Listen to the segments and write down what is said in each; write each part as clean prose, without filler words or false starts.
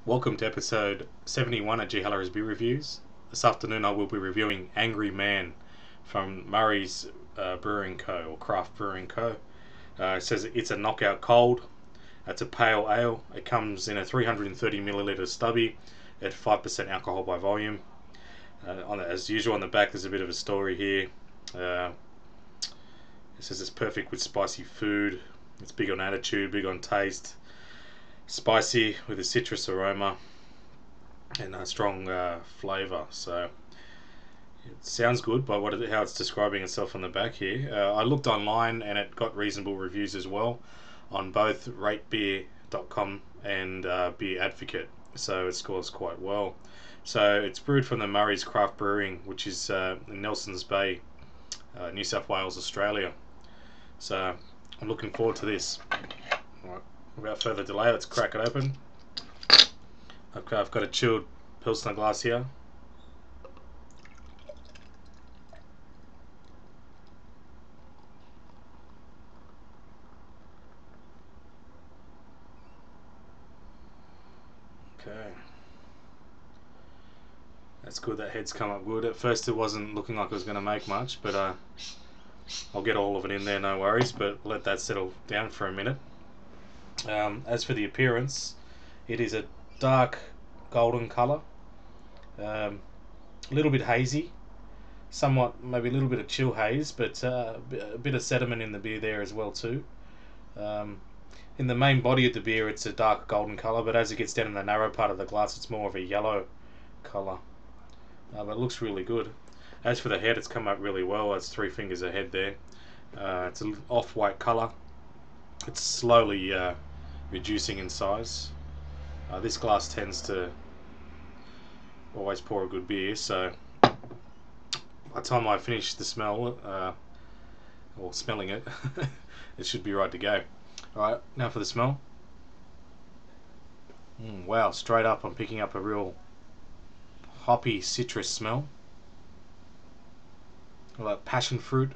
Welcome to episode 71 of G. Heller's Beer Reviews. This afternoon I will be reviewing Angry Man from Murray's Brewing Co. or Craft Brewing Co. It says it's a knockout cold. It's a pale ale. It comes in a 330ml stubby at 5% alcohol by volume. As usual, on the back there's a bit of a story here. It says it's perfect with spicy food. It's big on attitude, big on taste. Spicy with a citrus aroma and a strong flavour. So it sounds good by how it's describing itself on the back here. I looked online and it got reasonable reviews as well on both ratebeer.com and Beer Advocate. So it scores quite well. So it's brewed from the Murray's Craft Brewing, which is in Nelsons Bay, New South Wales, Australia. So I'm looking forward to this. Alright, without further delay, let's crack it open. Okay, I've got a chilled Pilsner glass here. Okay. That's good, that head's come up good. At first it wasn't looking like it was going to make much, but I'll get all of it in there, no worries, but let that settle down for a minute. As for the appearance, it is a dark golden colour, a little bit hazy, somewhat maybe a little bit of chill haze, but a bit of sediment in the beer there as well too. In the main body of the beer it's a dark golden colour, but as it gets down in the narrow part of the glass it's more of a yellow colour. But it looks really good. As for the head, it's come up really well. It's 3 fingers ahead there. It's an off-white colour. It's slowly reducing in size. This glass tends to always pour a good beer, so by the time I finish the smell, or smelling it, it should be right to go. Alright, now for the smell. Wow, straight up I'm picking up a real hoppy citrus smell. Like passion fruit,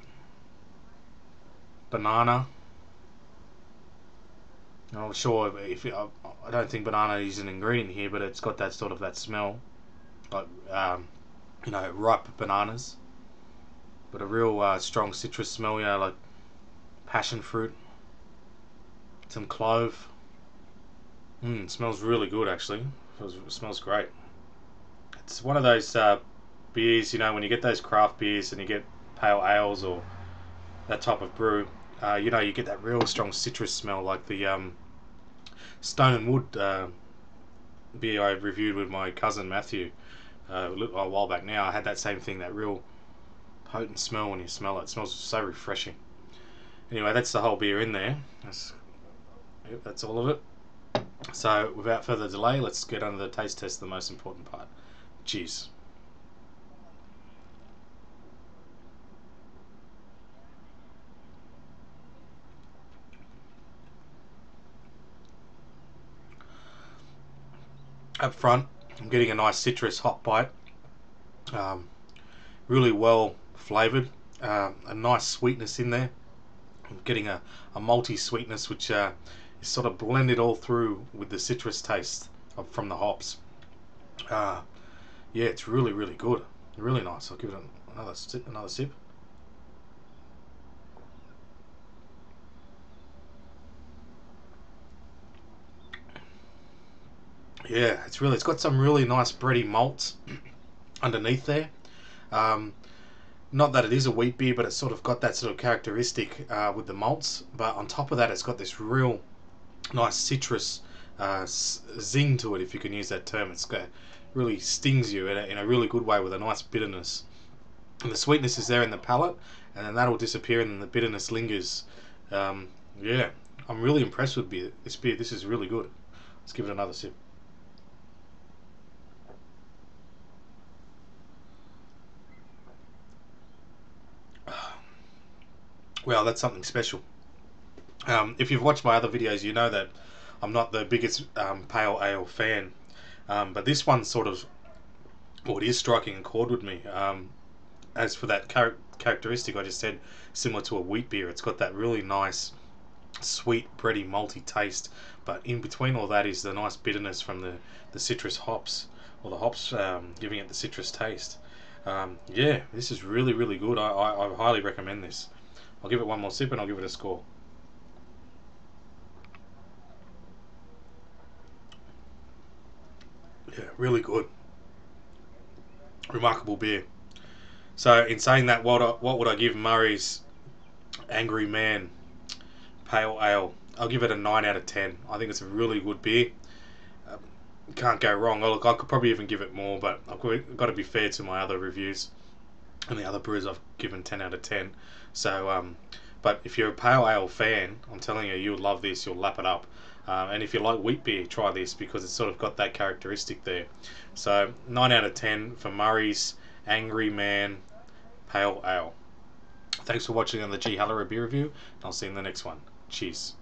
banana. I'm not sure if I don't think banana is an ingredient here, but it's got that sort of that smell, like ripe bananas. But a real strong citrus smell, like passion fruit, some clove. It smells really good actually. It smells great. It's one of those beers, when you get those craft beers and you get pale ales or that type of brew, you get that real strong citrus smell, like the Stone and Wood beer I reviewed with my cousin Matthew a while back now. I had that same thing, that real potent smell when you smell it. It smells so refreshing. Anyway, that's the whole beer in there. That's all of it. So without further delay, let's get on to the taste test, the most important part. Cheers. Up front, I'm getting a nice citrus hop bite. Really well flavoured. A nice sweetness in there. I'm getting a malty sweetness which is sort of blended all through with the citrus taste from the hops. Yeah, it's really, really good. Really nice. I'll give it another sip. Yeah, it's got some really nice bready malts underneath there. Um, Not that it is a wheat beer, but it's sort of got that sort of characteristic with the malts. But on top of that, it's got this real nice citrus zing to it, if you can use that term. It's got really stings you in a really good way with a nice bitterness. And the sweetness is there in the palate, and then that'll disappear, and then the bitterness lingers. Yeah, I'm really impressed with this beer. This is really good. Let's give it another sip. Well, that's something special. If you've watched my other videos, you know that I'm not the biggest pale ale fan, but this one sort of, well, it is striking a chord with me. As for that characteristic I just said, similar to a wheat beer, it's got that really nice sweet, bready, malty taste. But in between all that is the nice bitterness from the citrus hops, or the hops giving it the citrus taste. Yeah, this is really, really good. I highly recommend this. I'll give it one more sip and I'll give it a score. Yeah, really good. Remarkable beer. So, in saying that, what would I give Murray's Angry Man Pale Ale? I'll give it a 9 out of 10. I think it's a really good beer. Um, can't go wrong. Oh, look, I could probably even give it more, but I've got to be fair to my other reviews and the other brews I've given 10 out of 10. So, but if you're a pale ale fan, I'm telling you, you'll love this. You'll lap it up. And if you like wheat beer, try this because it's sort of got that characteristic there. So, 9 out of 10 for Murray's Angry Man Pale Ale. Thanks for watching on the G Haller Beer Review, and I'll see you in the next one. Cheers.